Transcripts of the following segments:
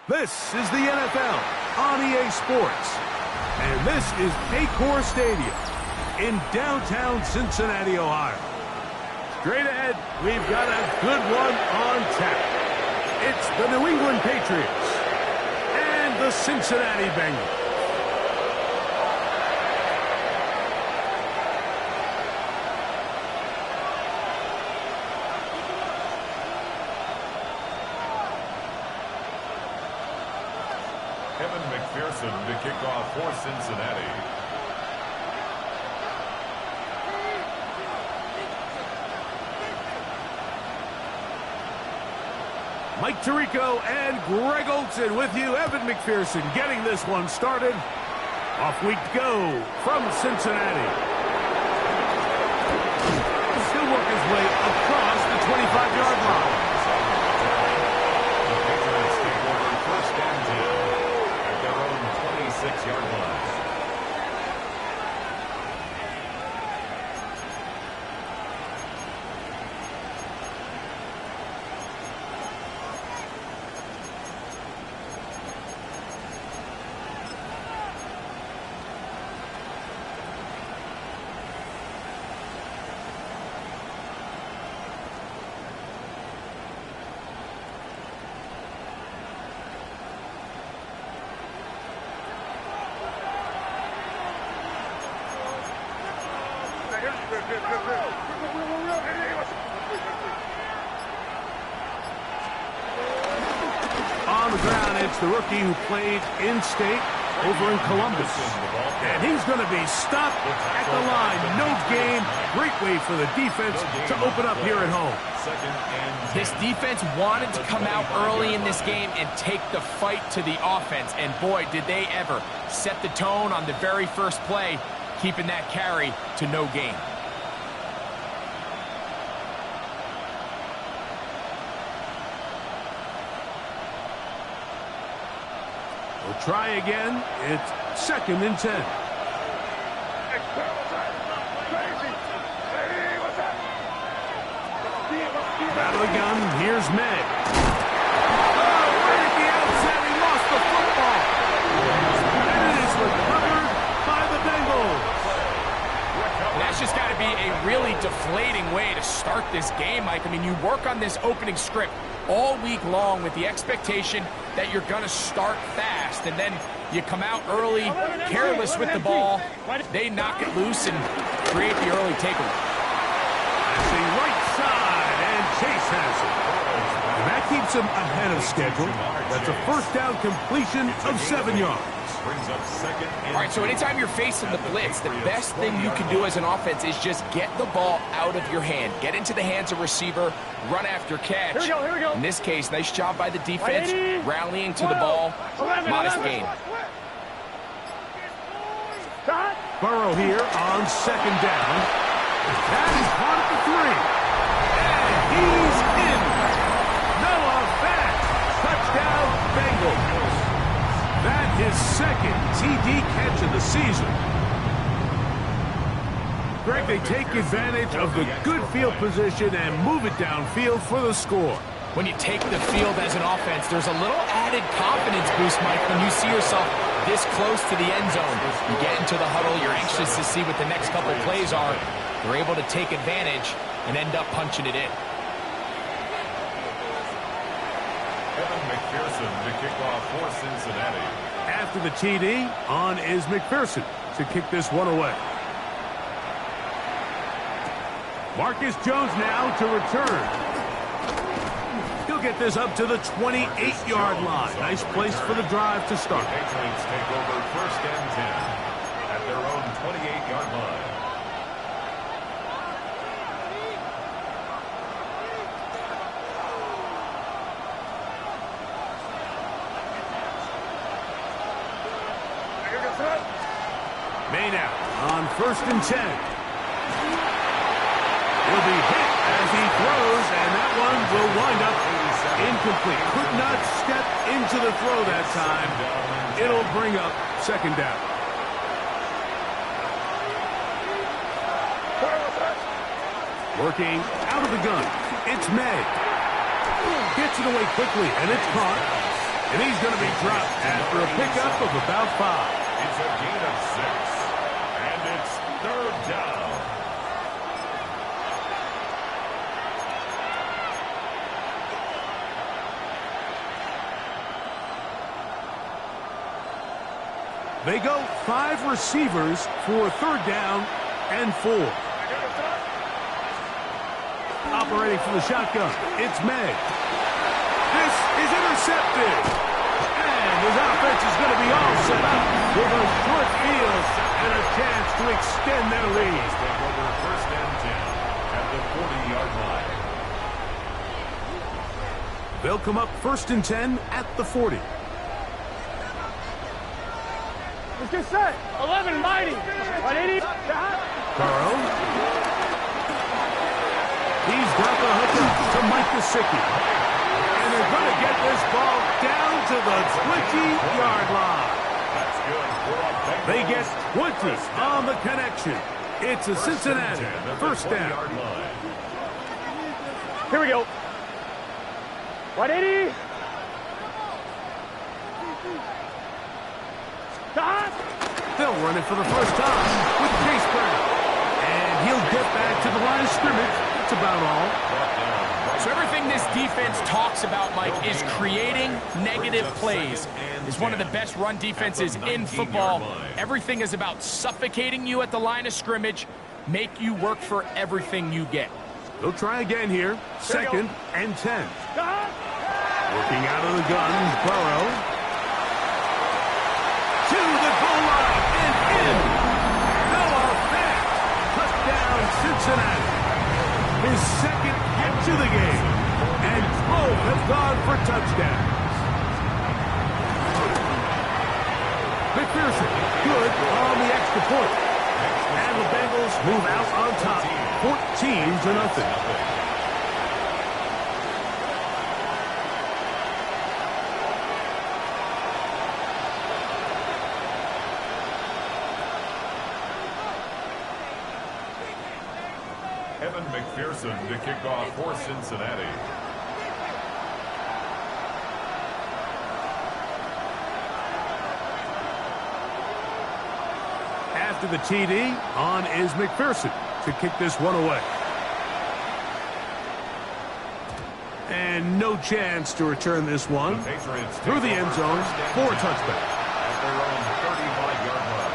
This is the NFL on EA Sports. And this is Paycor Stadium in downtown Cincinnati, Ohio. Straight ahead, we've got a good one on tap. It's the New England Patriots and the Cincinnati Bengals. To kick off for Cincinnati. Mike Tirico and Greg Olsen with you. Evan McPherson getting this one started. Off we go from Cincinnati. He'll work his way across the 25-yard line. The Patriots take over first and 10 at their own 26-yard line. On the ground, it's the rookie who played in-state over in Columbus. And he's going to be stopped at the line. No gain. Great way for the defense to open up here at home. This defense wanted to come out early in this game and take the fight to the offense. And boy, did they ever set the tone on the very first play, keeping that carry to no gain. We'll try again. It's second and 10. Out of the gun, here's Meg. Oh, right at the outset, he lost the football. And it is recovered by the Bengals. That's just got to be a really deflating way to start this game, Mike. I mean, you work on this opening script all week long with the expectation that you're going to start fast, and then you come out early, careless with the ball. They knock it loose and create the early takeaway. That's the right side, and Chase has it. And that keeps him ahead of schedule. That's a first down completion of 7 yards. Brings up second and All right, so anytime you're facing the blitz, the best thing you can do as an offense is just get the ball out of your hand. Get into the hands of receiver, run after catch. Here we go. In this case, nice job by the defense, rallying to the ball. Modest gain. Burrow here on second down. That is caught at the 3. And he's in. Noah Fant. Touchdown, Bengals. That is second TD catch of the season. Greg, they take advantage of the good field position and move it downfield for the score. When you take the field as an offense, there's a little added confidence boost, Mike, when you see yourself this close to the end zone. You get into the huddle, you're anxious to see what the next couple plays are. You're able to take advantage and end up punching it in. Evan McPherson to kick off for Cincinnati. After the TD, on is McPherson to kick this one away. Marcus Jones now to return. He'll get this up to the 28-yard line. Nice place for the drive to start. The Patriots take over first and 10 at their own 28-yard line. May now on first and 10. He'll be hit as he throws, and that one will wind up incomplete. Could not step into the throw that time. It'll bring up second down. Working out of the gun. It's May. Gets it away quickly, and it's caught. And he's going to be dropped after a pickup of about 5. It's a gain of 6. And it's third down. They go 5 receivers for third down and 4. Operating from the shotgun, it's May. This is intercepted. And his offense is going to be all set up with a short field and a chance to extend their lead. Over first and 10 at the 40-yard line. They'll come up first and 10 at the 40. Let's get set. 11, mighty. 180. Burrow. He's got the hookup to Mike Gesicki. And they're going to get this ball down to the 20-yard line. That's good. They get 20 on the connection. It's a Cincinnati first down. Here we go. 180. They'll run it for the first time with Chase Brown. And he'll get back to the line of scrimmage. That's about all. So everything this defense talks about, Mike, is creating negative plays. It's one of the best run defenses in football. Everything is about suffocating you at the line of scrimmage, make you work for everything you get. They'll try again here. Second and 10. Working out of the gun, Burrow. To the goal line and in. Noah Fant. Touchdown, Cincinnati. His second hit to the game. And both have gone for touchdowns. McPherson, good on the extra point. And the Bengals move out on top, 14-0. McPherson to kick off for Cincinnati. After the TD, on is McPherson to kick this one away. And no chance to return this one through the end zone for a touchback. At their own 35-yard line.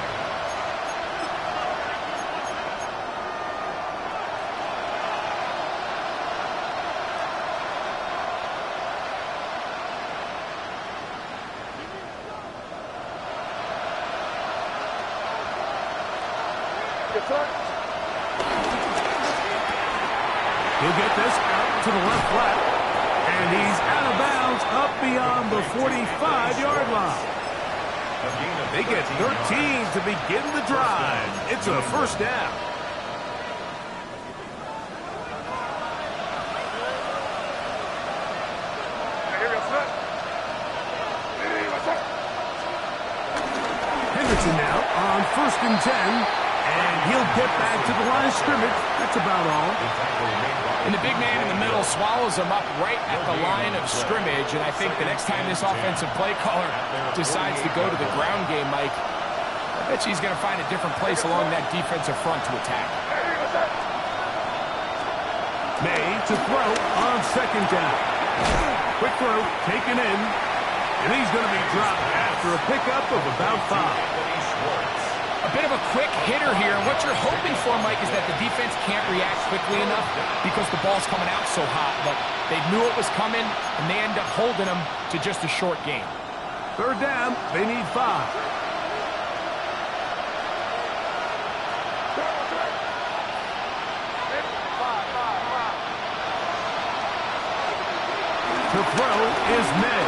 He'll get this out to the left flat. And he's out of bounds up beyond the 45-yard line. They get 13 to begin the drive. It's a first down. Henderson now on first and 10. And he'll get back to the line of scrimmage. That's about all. And the big man in the middle swallows him up right at the line of scrimmage. And I think the next time this offensive play caller decides to go to the ground game, Mike, I bet you he's going to find a different place along that defensive front to attack. May to throw on second down. Quick throw taken in. And he's going to be dropped after a pickup of about 5. A bit of a quick hitter here, and what you're hoping for, Mike, is that the defense can't react quickly enough because the ball's coming out so hot. But they knew it was coming, and they end up holding them to just a short gain. Third down, they need 5. To throw is May.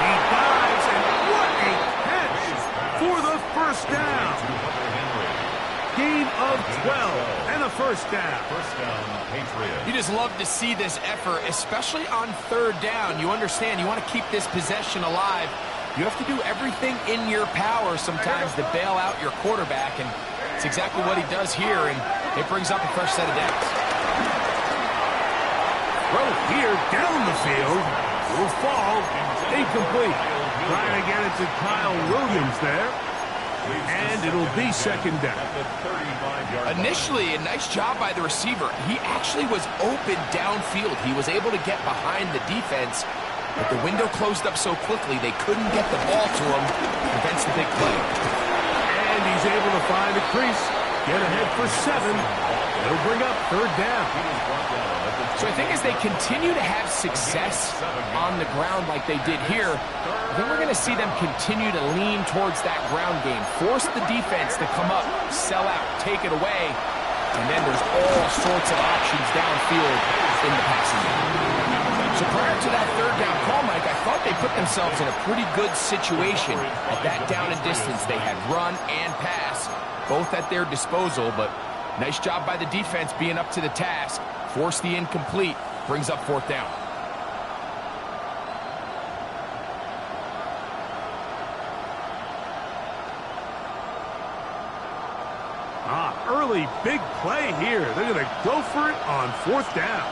He dives, and what a catch for the first down. Gain of 12 and a first down. First down, Patriots. You just love to see this effort, especially on third down. You understand, you want to keep this possession alive. You have to do everything in your power sometimes to bail out your quarterback, and it's exactly what he does here, and it brings up a fresh set of downs. Throw here down the field. will fall. Incomplete. Trying to get it to Kyle Williams there. And it'll be second down. Initially, a nice job by the receiver. He actually was open downfield. He was able to get behind the defense, but the window closed up so quickly they couldn't get the ball to him. Prevents the big play. And he's able to find a crease. Get ahead for 7. It'll bring up third down. So I think as they continue to have success on the ground like they did here, I think we're going to see them continue to lean towards that ground game. Force the defense to come up, sell out, take it away, and then there's all sorts of options downfield in the passing game. So prior to that third down call, Mike, I thought they put themselves in a pretty good situation at that down and distance. They had run and pass, both at their disposal, but nice job by the defense being up to the task. Force the incomplete, brings up fourth down. Early big play here. They're going to go for it on fourth down.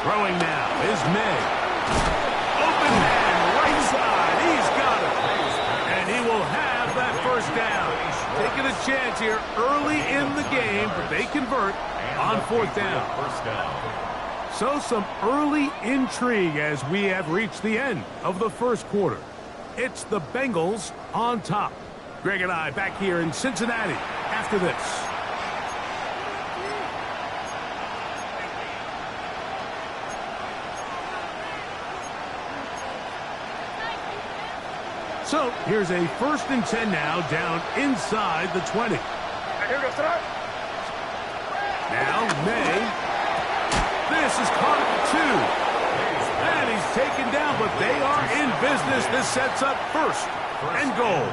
Throwing now is May. Open man, right side. He's got it. And he will have that first down. Taking a chance here early in the game, but they convert on fourth down. So some early intrigue as we have reached the end of the first quarter. It's the Bengals on top. Greg and I back here in Cincinnati after this. So here's a 1st and 10 now down inside the 20. Here we go, start. Now May. This is caught at 2. And he's taken down, but they are in business. This sets up first and goal.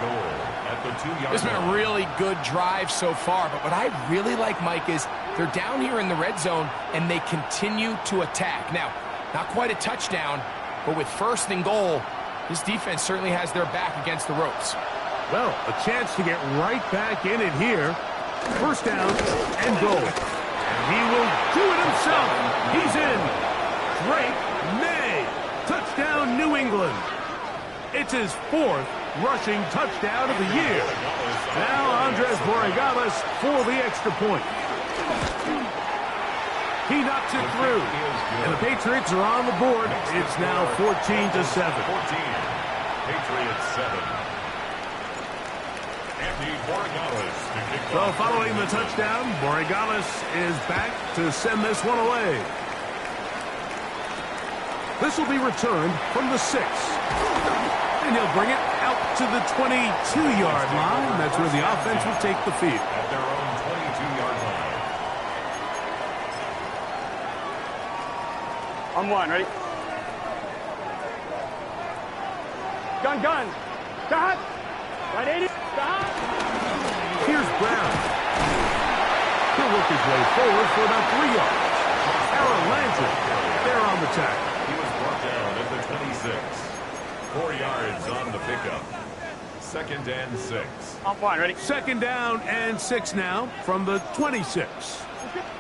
This has been a really good drive so far, but what I really like, Mike, is they're down here in the red zone, and they continue to attack. Now, not quite a touchdown, but with 1st and goal, this defense certainly has their back against the ropes. Well, a chance to get right back in it here. 1st down and goal. And he will do it himself. He's in. Drake May. Touchdown, New England. It's his 4th rushing touchdown of the year. Now Andres Borregales for the extra point. He knocks it through. And the Patriots are on the board. It's now 14-7. Patriots 7. Andy Borregales to kick So off. following the touchdown, Borregales is back to send this one away. This will be returned from the 6. And he'll bring it out to the 22-yard line. That's where the offense will take the field. At their own 22-yard line. On 1, ready? Gun. Stop. Right 80. Stop. Here's Brown. He'll work his way forward for about 3 yards. Aaron Landry there on the tackle. He was brought down at the 26. 4 yards on the pickup. 2nd and 6. On 1, ready? 2nd down and 6 now from the 26.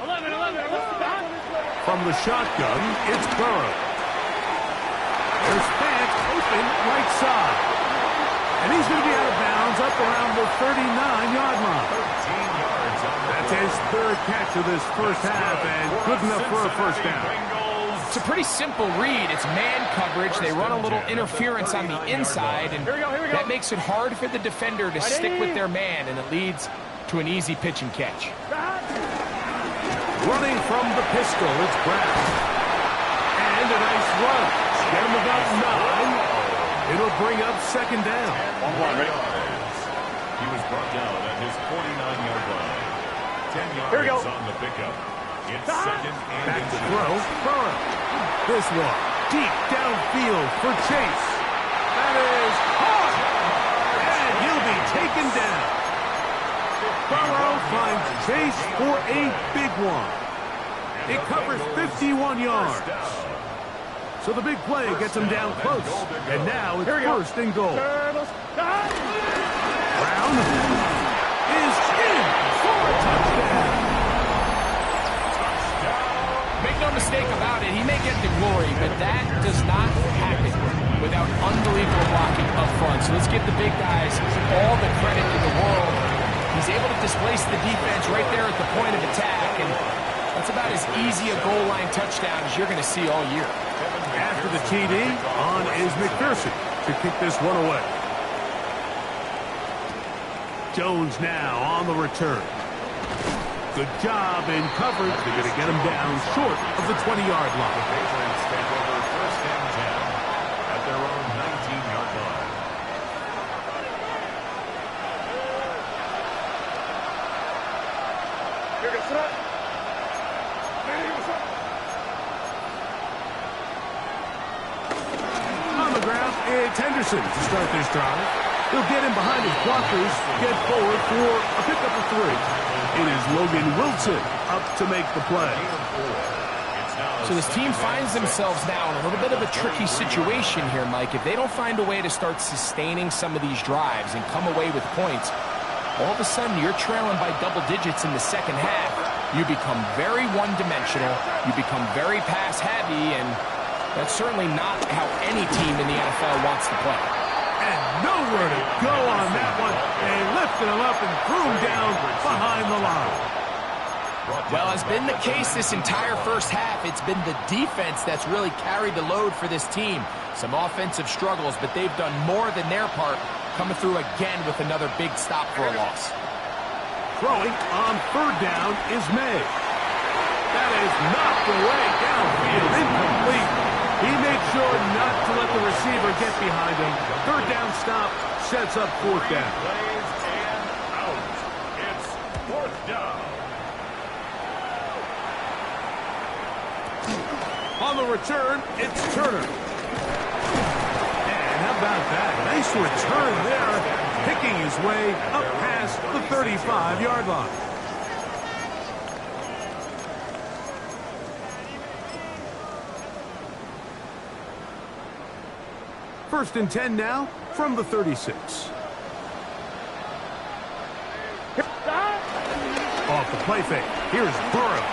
11. Stop. From the shotgun, it's Burrow. There's Fant open right side. And he's going to be out of bounds up around the 39-yard line. 13 yards on the That's his 3rd catch of this first half and good enough for a first down. It's a pretty simple read. It's man coverage. They run a little interference on the inside, and Here we go. that makes it hard for the defender to stick with their man, and it leads to an easy pitch and catch. Running from the pistol, it's Brown. And a nice run. Get him about 9. It'll bring up 2nd down. On 1, ready? He was brought down at his 49-yard line. 10 Here we go. yards on the pickup. It's 2nd Back and to 2. throw, Burrow. This one, deep downfield for Chase. That is caught. And he'll be taken down. Burrow finds Chase for a big one. It covers 51 yards. So the big play gets him down close. And now it's 1st and goal. Brown is in for a touchdown. Make no mistake about it, he may get does not happen without unbelievable blocking up front. So let's give the big guys all the credit in the world. He's able to displace the defense right there at the point of attack, and that's about as easy a goal line touchdown as you're going to see all year. After the TD, on is McPherson to kick this one away. Jones now on the return. Good job in coverage. They're going to get him down short of the 20-yard line. The Patriots take over first and 10 at their own 19-yard line. On the ground, it's Henderson to start this drive. He'll get in behind his blockers, get forward for a pickup of 3. It is Logan Wilson up to make the play. So this team finds themselves now in a little bit of a tricky situation here, Mike. If they don't find a way to start sustaining some of these drives and come away with points, all of a sudden you're trailing by double digits in the second half. You become very one-dimensional. You become very pass-heavy, and that's certainly not how any team in the NFL wants to play. And nowhere to go on that one. They lifted him up and threw him down behind the line. Well, as been the case this entire first half, it's been the defense that's really carried the load for this team. Some offensive struggles, but they've done more than their part, coming through again with another big stop for a loss. Throwing on third down is May. That is knocked away downfield, incomplete. He made sure not to let the receiver get behind him. Third down stop sets up fourth down. Plays and out. It's fourth down. On the return, it's Turner. And how about that? Nice return there, picking his way up past the 35-yard line. First and 10 now from the 36. Off the play fake. Here's Burrow.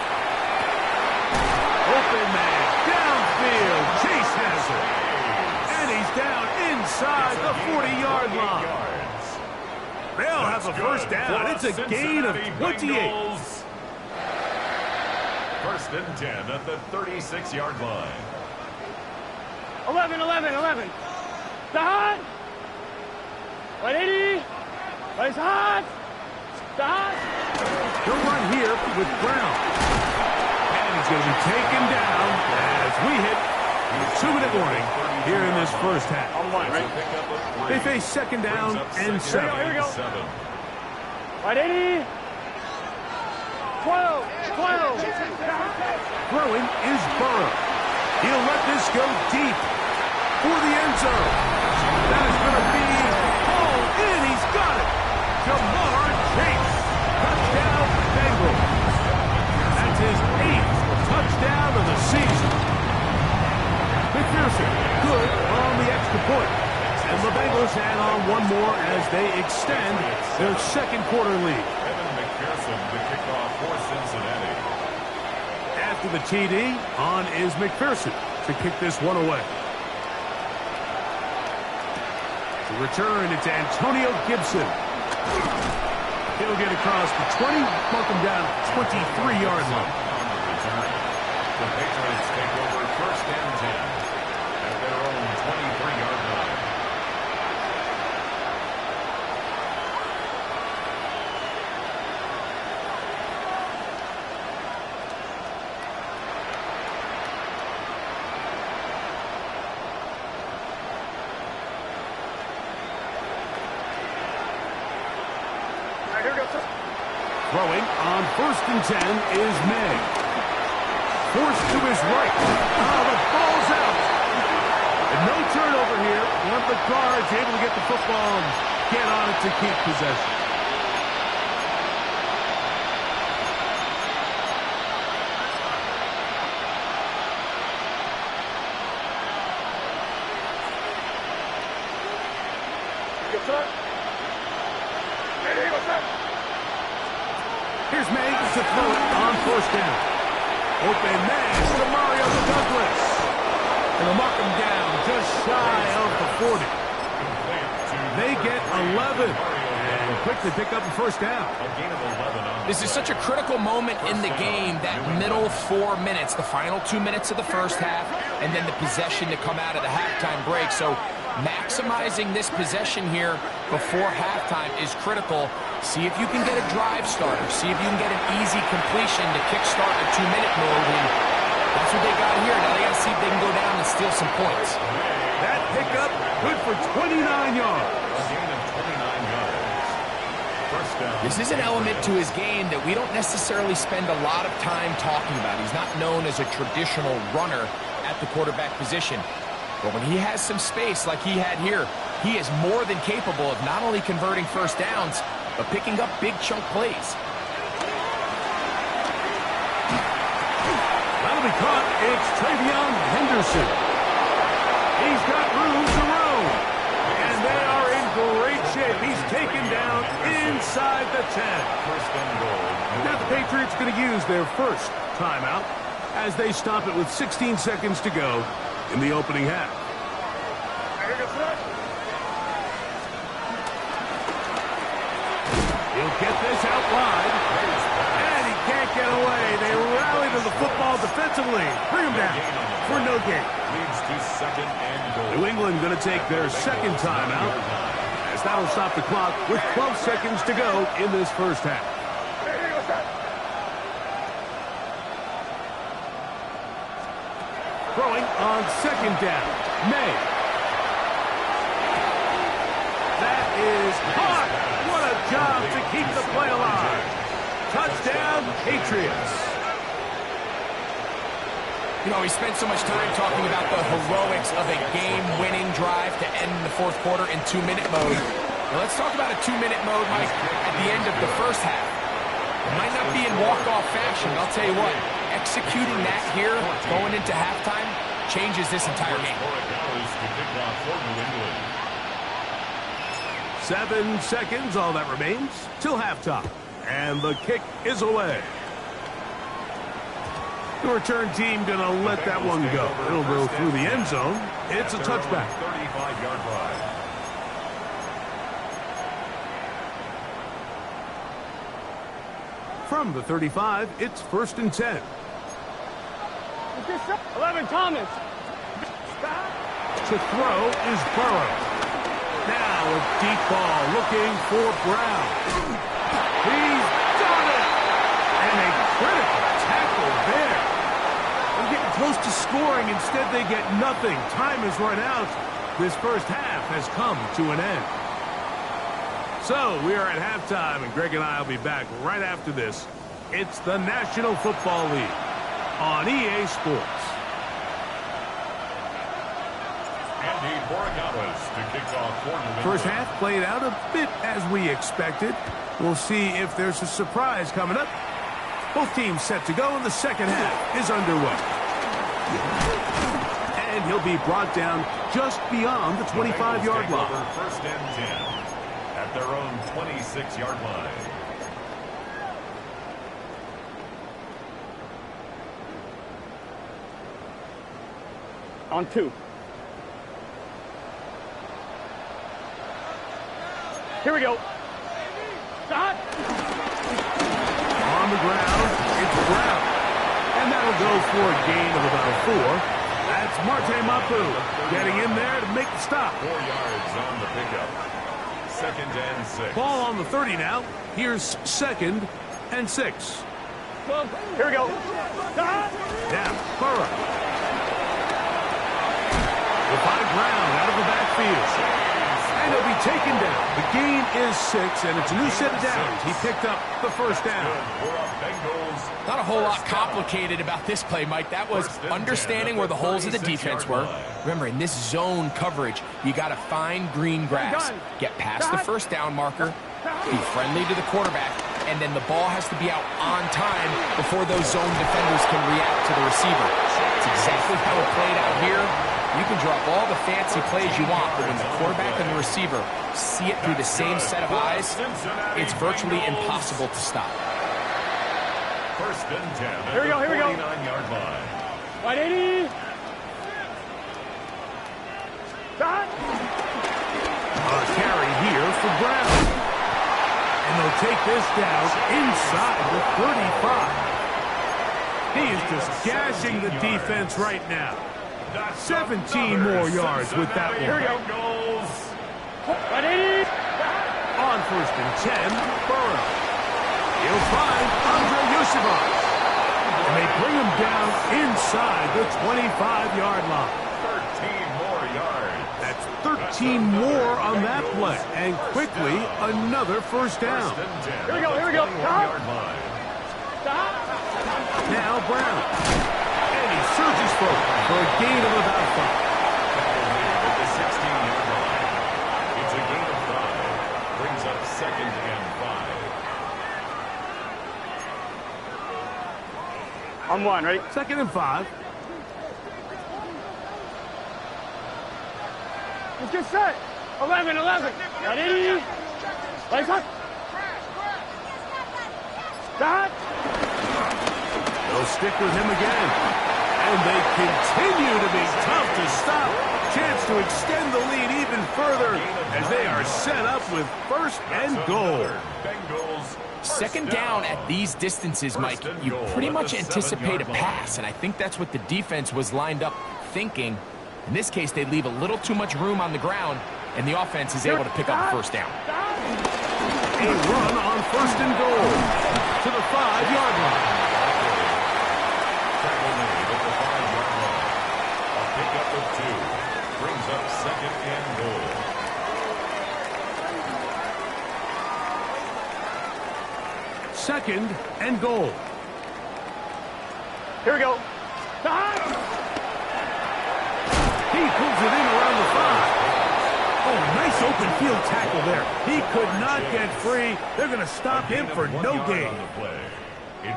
Open man, downfield, Chase has it. And he's down inside the 40-yard line. They'll have a first down. It's a gain of 28. First and 10 at the 36-yard line. 11. The hot. 180. Place hot. The hot. He'll run here with Brown. And he's going to be taken down as we hit the 2-minute warning here in this first half. They face second down and 7. Here we go. 180. 12. Throwing is Burrow. He'll let this go deep for the end zone. That is going to be hauled in. He's got it. Jamar Chase. Touchdown, Bengals. That's his 8th touchdown of the season. McPherson, good on the extra point. And the Bengals add on one more as they extend their second quarter lead. McPherson to kick off for Cincinnati. After the TD, on is McPherson to kick this one away. To return, it's Antonio Gibson. He'll get across the 20, mark him down at 23-yard line. The Patriots take over first and 10 at their own 23-yard line. Throwing on first and 10 is May. Forced to his right. The ball's out. And no turnover here. One of the guards able to get the football and get on it to keep possession. Here's May to throw it on first down. Open man to Mario Douglas. And they'll mark him down just shy of the 40. They get 11. And quickly pick up the first down. This is such a critical moment in the game, that middle 4 minutes, the final 2 minutes of the first half, and then the possession to come out of the halftime break. So maximizing this possession here before halftime is critical. See if you can get a drive starter. See if you can get an easy completion to kickstart a 2-minute mode. And that's what they got here. Now they got to see if they can go down and steal some points. That pickup good for 29 yards. A gain of 29 yards. First down. This is an element to his game that we don't necessarily spend a lot of time talking about. He's not known as a traditional runner at the quarterback position. But when he has some space like he had here, he is more than capable of not only converting first downs, but picking up big chunk plays. That'll be caught. It's Travion Henderson. He's got room to roam. And they are in great shape. He's taken down inside the 10. First and goal. Now the Patriots going to use their first timeout as they stop it with 16 seconds to go in the opening half. He'll get this out wide. And he can't get away. They rally to the football defensively. Bring him down for no gain. Leads to second and goal. New England going to take their second timeout, as that'll stop the clock with 12 seconds to go in this first half. Throwing on second down. May. That is hot. What a job to keep the play alive. Touchdown, Patriots. You know, we spent so much time talking about the heroics of a game-winning drive to end the fourth quarter in 2-minute mode. Well, let's talk about a 2-minute mode, Mike, at the end of the first half. It might not be in walk-off fashion, but I'll tell you what, executing that here, going into halftime, changes this entire game. 7 seconds, all that remains, till halftime. And the kick is away. The return team going to let that one go. It'll go through the end zone. It's a touchback. 35-yard line. From the 35, it's 1st and 10. 11, Thomas. To throw is Burrow. Now a deep ball looking for Brown. He's done it! And a critical tackle there. They're getting close to scoring. Instead, they get nothing. Time has run out. This first half has come to an end. So, we are at halftime, and Greg and I will be back right after this. It's the National Football League on EA Sports. To kick off first half played out a bit as we expected. We'll see if there's a surprise coming up. Both teams set to go, and the second half is underway. And he'll be brought down just beyond the 25-yard line. First and 10 at their own 26-yard line. On 2. Here we go. Shot. On the ground, it's Brown. And that'll go for a gain of about 4. That's Marte Mapu getting in there to make the stop. 4 yards on the pickup. Second and 6. Ball on the 30 now. Here's 2nd and 6. Here we go. Shot. Now, Burrow. We'll find Brown out of the backfield. And he'll be taken down. The gain is 6, and it's a new set of downs. He picked up the first down. Not a whole lot complicated about this play, Mike. That was understanding where the holes of the defense were. Remember, in this zone coverage, you got to find green grass. Get past the first down marker, be friendly to the quarterback, and then the ball has to be out on time before those zone defenders can react to the receiver. It's exactly how it played out here. You can drop all the fancy plays you want, but when the quarterback and the receiver see it through the same set of eyes, it's virtually impossible to stop. First and 10 Here we go, here we go. 49-yard line. 180. They'll take this down inside the 35. He is just gashing the defense right now. 17 more yards with that one. Here we go. Ready? On 1st and 10, Burrow. He'll find Andre Yusufov. And they bring him down inside the 25-yard line. 13 more yards. That's 13 more on that play. And quickly, another first down. Here we go, here we go. Stop. Stop. Now Brown. And he surges forward for a gain of about 5. At the 16-yard line. It's a gain of 5. Brings up 2nd and 5. On 1, ready? 2nd and 5. Let's get set. 11. Ready? Lights up. Stop. They'll stick with him again. And they continue to be tough to stop. Chance to extend the lead even further as they are set up with 1st and goal. Bengals. 2nd down at these distances, Mike, you pretty much anticipate a pass, and I think that's what the defense was lined up thinking. In this case, they leave a little too much room on the ground, and the offense is able to pick up the 1st down. A run on 1st and goal to the 5-yard line. Tackle made at the 5-yard line. A pickup of 2. Brings up 2nd and goal. Second and goal. Here we go. Stop. He pulls it in around the 5. Oh, nice open field tackle there. He could not get free. They're going to stop him for no gain.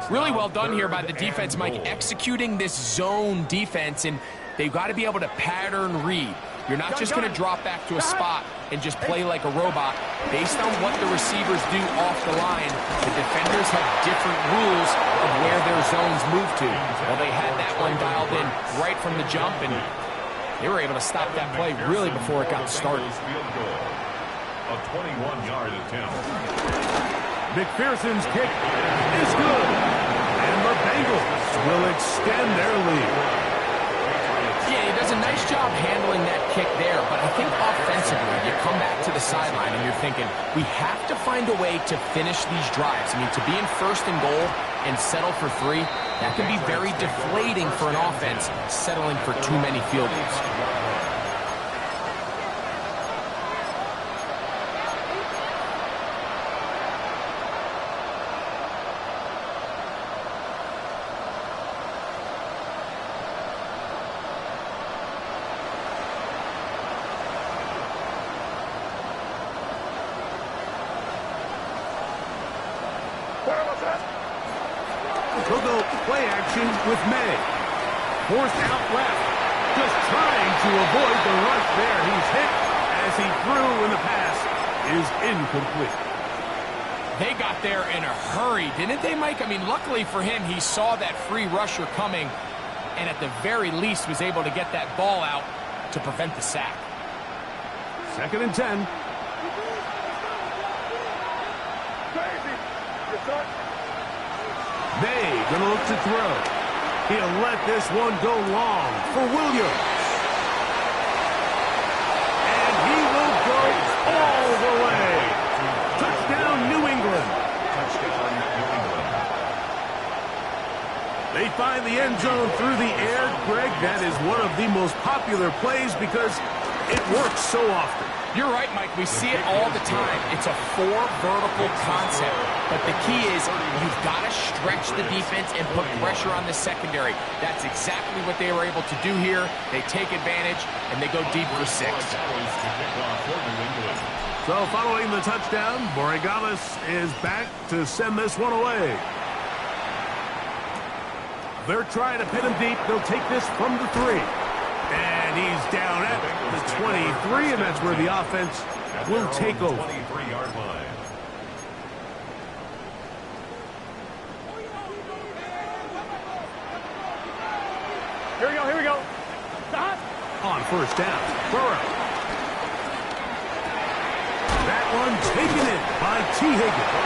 Really well done here by the defense, Mike, executing this zone defense, and they've got to be able to pattern read. You're not just going to drop back to a spot and just play like a robot. Based on what the receivers do off the line, the defenders have different rules of where their zones move to. Well, they had that one dialed in right from the jump, and they were able to stop that play really before it got started. A 21-yard attempt. McPherson's kick is good. And the Bengals will extend their lead. Yeah, he does a nice job handling that kick there, but I think offensively, you come back to the sideline and you're thinking, we have to find a way to finish these drives. I mean, to be in 1st and goal and settle for 3, that can be very deflating for an offense settling for too many field goals. He'll go play action with May. Forced out left. Just trying to avoid the rush there. He's hit as he threw, and the pass is incomplete. They got there in a hurry, didn't they, Mike? I mean, luckily for him, he saw that free rusher coming, and at the very least was able to get that ball out to prevent the sack. 2nd and 10. May gonna look to throw. He'll let this one go long for Williams. And he will go all the way. Touchdown, New England. Touchdown, New England. They find the end zone through the air. Greg, that is one of the most popular plays because it works so often. You're right, Mike. We see it all the time. It's a 4 vertical concept. But the key is you've got to stretch the defense and put pressure on the secondary. That's exactly what they were able to do here. They take advantage, and they go deep for 6. So following the touchdown, Borregales is back to send this one away. They're trying to pin him deep. They'll take this from the 3. And he's down at the 23, and that's where the offense will take over. 23-yard line. Here we go. Stop. On 1st down, Burrow. That one taken in by T. Higgins.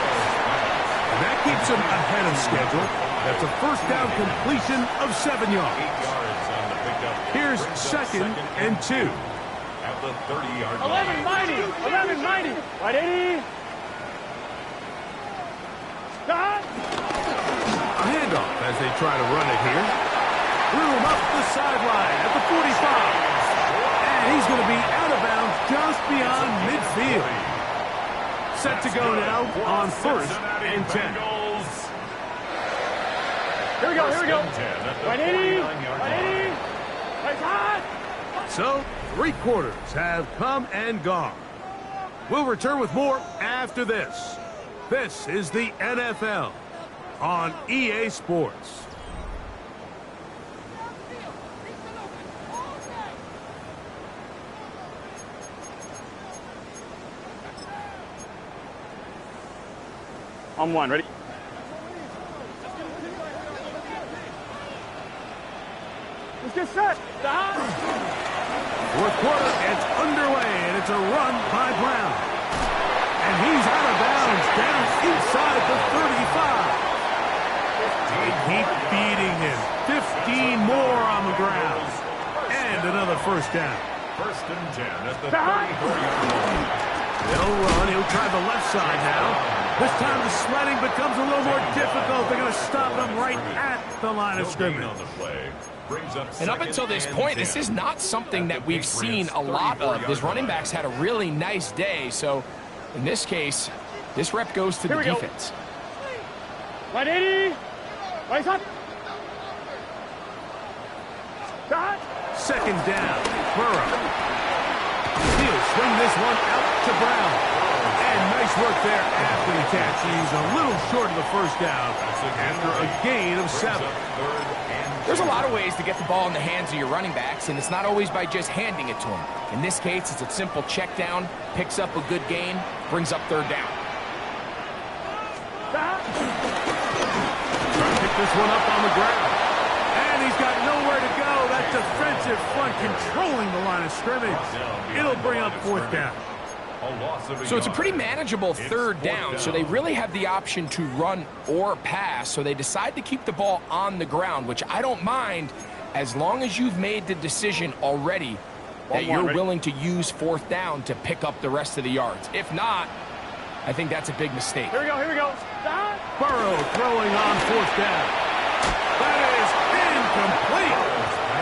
And that keeps him ahead of schedule. That's a first down completion of 7 yards. 8 yards on the pickup. Here's second and 2. At the 30-yard line. 11 mighty. 11 mighty. Right 80. Stop. A handoff as they try to run it here. Threw him up the sideline at the 45. And he's going to be out of bounds just beyond midfield. Set to go now on first and 10. Here we go. Here we go. Right 80. Right 80. Right hot. So, 3 quarters have come and gone. We'll return with more after this. This is the NFL on EA Sports. On one. Ready? Let's get set. Stop. Fourth quarter gets underway, and it's a run by Brown. And he's out of bounds down inside the 35. They keep beating him. 15 more on the ground. And another first down. First and 10 at the 34-yard line. They'll run. He'll try the left side now. This time the sledding becomes a little more difficult. They're going to stop him right at the line of scrimmage. On the play. And up until this point, this is not something that we've seen a lot of. His running backs had a really nice day. So in this case, this rep goes to the defense. Right 80. Right up. Stop. Second down. Burrow. He'll swing this one out to Brown. And nice work there after the catch. He's a little short of the first down after a gain of 7. There's a lot of ways to get the ball in the hands of your running backs, and it's not always by just handing it to them. In this case, it's a simple check down, picks up a good gain, brings up third down. Trying to pick this one up on the ground. And he's got nowhere to go. That defensive front controlling the line of scrimmage. It'll bring up fourth down. So it's a pretty manageable third down, so they really have the option to run or pass, so they decide to keep the ball on the ground, which I don't mind as long as you've made the decision already that you're willing to use fourth down to pick up the rest of the yards. If not, I think that's a big mistake. Here we go. Here we go. Stop. Burrow throwing on fourth down. That is incomplete.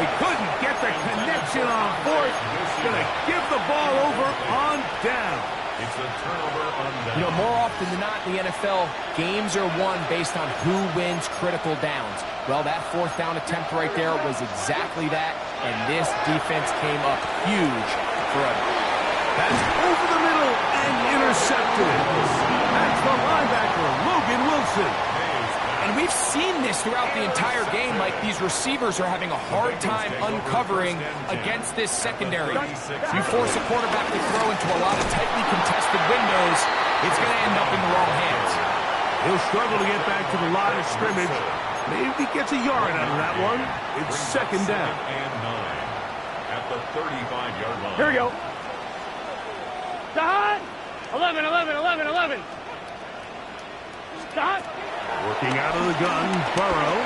They couldn't get the connection on fourth. Going to give the ball over on down. It's a turnover on down. You know, more often than not in the NFL, games are won based on who wins critical downs. Well, that fourth down attempt right there was exactly that, and this defense came up huge for a... That's over the middle and intercepted. That's the linebacker, Logan Wilson. And we've seen this throughout the entire game, Mike. These receivers are having a hard time uncovering against this secondary. You force a quarterback to throw into a lot of tightly contested windows, it's going to end up in the wrong hands. He'll struggle to get back to the line of scrimmage. Maybe he gets a yard out of that one. It's second down. And 9 at the 35-yard line. Here we go. Stop. 11, 11, 11, 11. Stop. Working out of the gun, Burrow.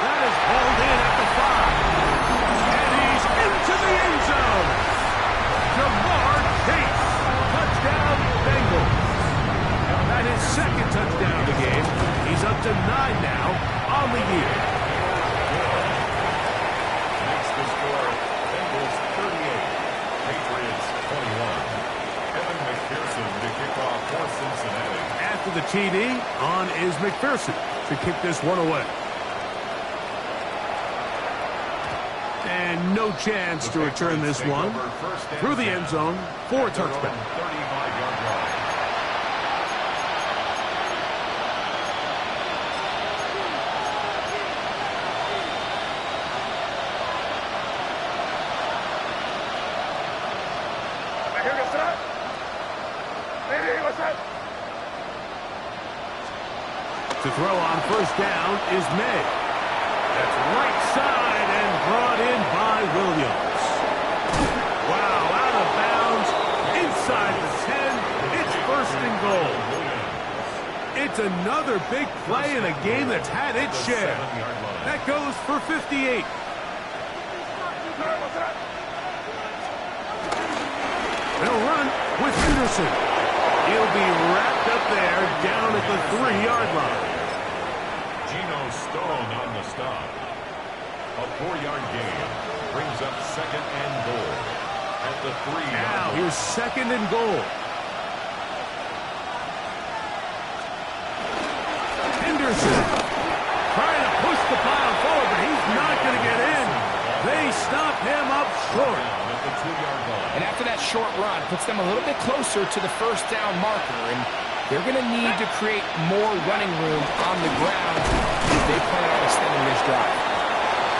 That is hauled in at the 5. And he's into the end zone. Jamar Chase. Touchdown, Bengals. That is second touchdown of the game. He's up to 9 now on the year. Next to score, Bengals 38, Patriots 21. Evan McPherson to kick off for Cincinnati. After the TD, on is McPherson to kick this one away. And no chance to return this one through the end zone for a touchback. 35-yard line. Here we go. Stop. Hey, what's that? To throw on first down is May. That's right side and brought in by Williams. Wow, out of bounds inside the 10. It's first and goal. It's another big play in a game that's had its share. That goes for 58. They'll run with Henderson. He'll be wrapped up there down at the 3-yard line. Geno Stone on the stop. A 4-yard gain brings up second and goal at the 3-yard line. Now here's second and goal. Henderson trying to push the pile forward, but he's not going to get in. They stop him up short. At the 2-yard line. And after that short run, puts them a little bit closer to the first down marker, and they're going to need to create more running room on the ground if they plan on extending this drive.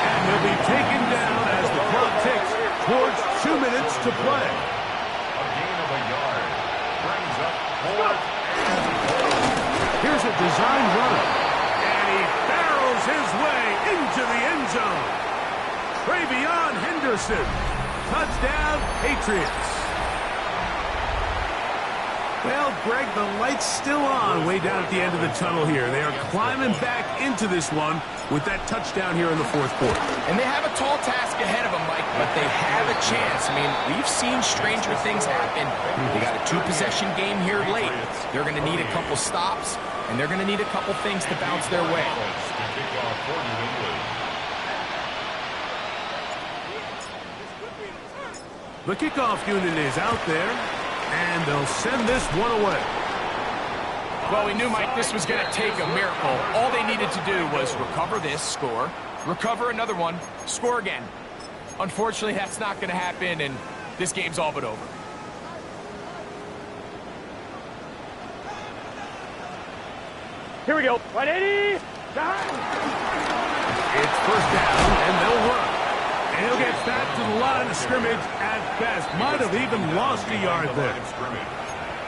And he'll be taken down as the clock ticks towards 2 minutes to play. A gain of a yard brings up fourth and goal. Here's a design run, and he barrels his way into the end zone. Travion Henderson, touchdown Patriots. Well, Greg, the light's still on way down at the end of the tunnel here. They are climbing back into this one with that touchdown here in the fourth quarter. And they have a tall task ahead of them, Mike, but they have a chance. I mean, we've seen stranger things happen. They got a 2-possession game here late. They're going to need a couple stops, and they're going to need a couple things to bounce their way. The kickoff unit is out there, and they'll send this one away. Well, we knew, Mike, this was going to take a miracle. All they needed to do was recover this, score, recover another one, score again. Unfortunately, that's not going to happen, and this game's all but over. Here we go. 180. It's first down, and they'll run. And he'll get back to the line of scrimmage at best. Might have even lost a yard there.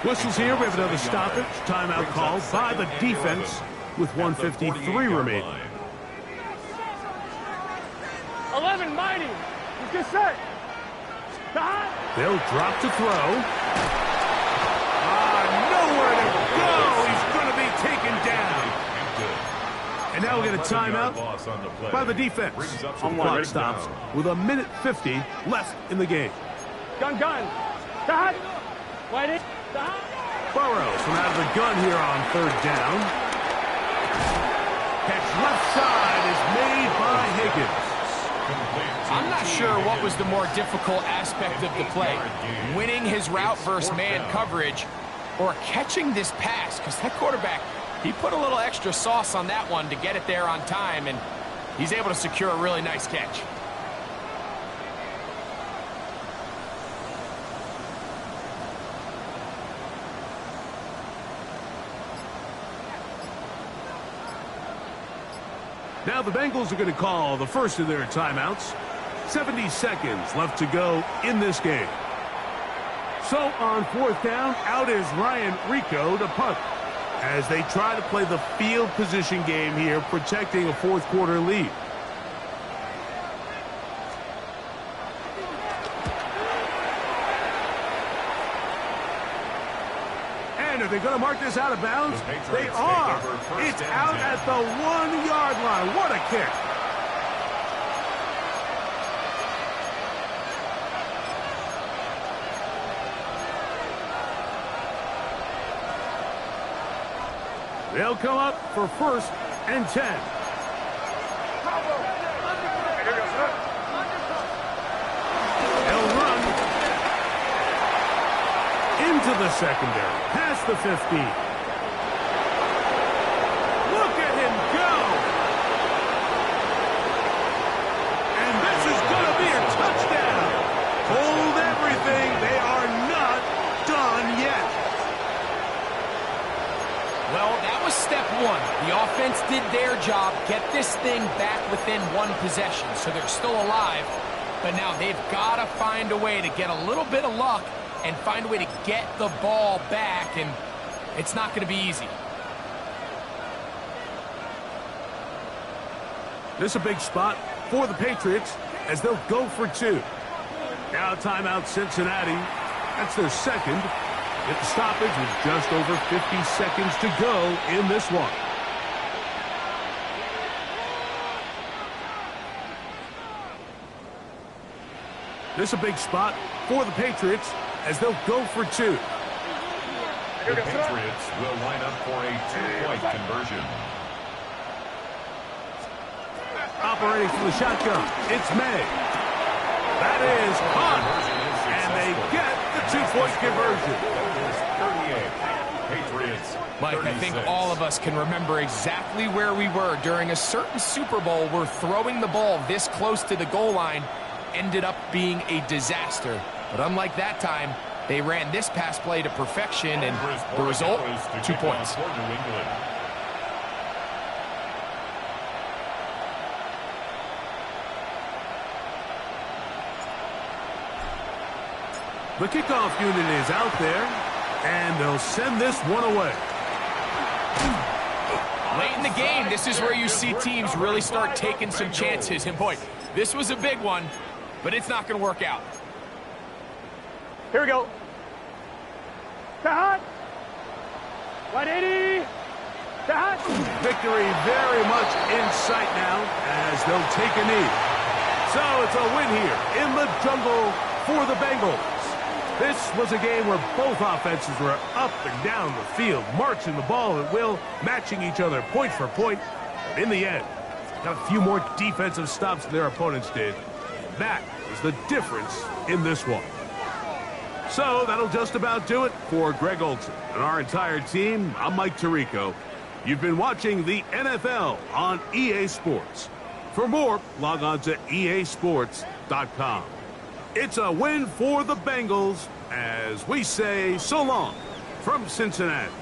Whistles here. We have another stoppage. Timeout called by the defense with 1:53 remaining. 11, mighty. He's good set. They'll drop to throw. Nowhere to go. He's going to be taken down. And now we'll get a timeout by the defense. So the clock stops with 1:50 left in the game. Gun. White. Burrows from out of the gun here on third down. Catch left side is made by Higgins. I'm not sure what was the more difficult aspect of the play, winning his route versus man coverage or catching this pass, because that quarterback, he put a little extra sauce on that one to get it there on time, and he's able to secure a really nice catch. Now the Bengals are going to call the first of their timeouts. 70 seconds left to go in this game. So on fourth down, out is Ryan Rico to punt as they try to play the field position game here, protecting a fourth quarter lead. And are they going to mark this out of bounds? They are. It's out at the 1-yard line. What a kick. They'll come up for first and 10. They'll run into the secondary, past the 15. Look at him go! And this is going to be a touchdown. Hold everything. They are not done yet. Well, that was step one. The offense did their job, get this thing back within one possession, so they're still alive. But now they've got to find a way to get a little bit of luck and find a way to get the ball back, and it's not going to be easy. This is a big spot for the Patriots as they'll go for two. Now timeout Cincinnati. That's their second. Get the stoppage with just over 50 seconds to go in this one. This is a big spot for the Patriots as they'll go for two. The Patriots will line up for a two-point conversion. Operating from the shotgun, it's May. That is caught, and they get the two-point conversion. Patriots, Mike, 36. I think all of us can remember exactly where we were during a certain Super Bowl where throwing the ball this close to the goal line ended up being a disaster. But unlike that time, they ran this pass play to perfection, and the result, 2 points. The kickoff unit is out there, and they'll send this one away. Late in the game, this is where you see teams really start taking some chances. And boy, this was a big one, but it's not going to work out. Here we go. Hot. 180. Hot. Victory very much in sight now as they'll take a knee. So it's a win here in the jungle for the Bengals. This was a game where both offenses were up and down the field, marching the ball at will, matching each other point for point. But in the end, got a few more defensive stops than their opponents did. That is the difference in this one. So that'll just about do it for Greg Olson and our entire team. I'm Mike Tirico. You've been watching the NFL on EA Sports. For more, log on to easports.com. It's a win for the Bengals as we say so long from Cincinnati.